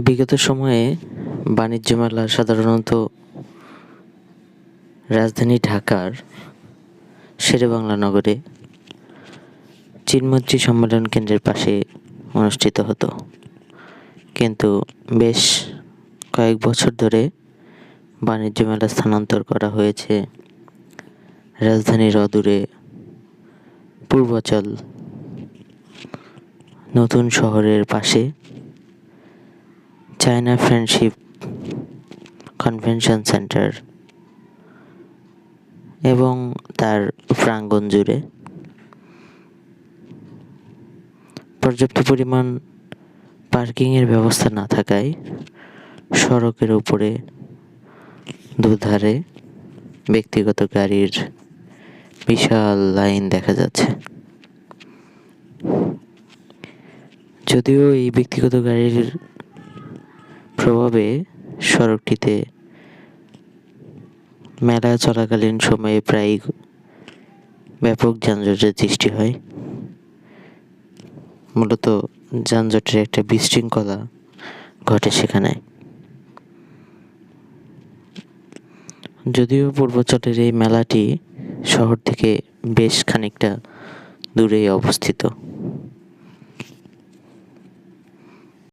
বিগত সময়ে বাণিজ্য মেলা সাধারণত রাজধানী ঢাকার শেরেবাংলা নগরে চিনমৈত্রী সম্মেলন কেন্দ্রের পাশে অনুষ্ঠিত হতো, কিন্তু বেশ কয়েক বছর ধরে বাণিজ্য মেলা স্থানান্তর করা হয়েছে রাজধানীর অদূরে পূর্বাচল নতুন শহরের পাশে চায়না ফ্রেন্ডশিপ কনভেনশন সেন্টার এবং তার প্রাঙ্গণ জুড়ে। পর্যাপ্ত পরিমাণ পার্কিংয়ের ব্যবস্থা না থাকায় সড়কের উপরে দুধারে ব্যক্তিগত গাড়ির বিশাল লাইন দেখা যাচ্ছে। যদিও এই ব্যক্তিগত গাড়ির প্রভাবে সড়কটিতে মেলা চলাকালীন সময়ে প্রায় ব্যাপক যানজটের সৃষ্টি হয়। মূলত যানজটের একটা বিশৃঙ্খলা ঘটে সেখানে। যদিও পূর্বাচলের এই মেলাটি শহর থেকে বেশ খানিকটা দূরেই অবস্থিত।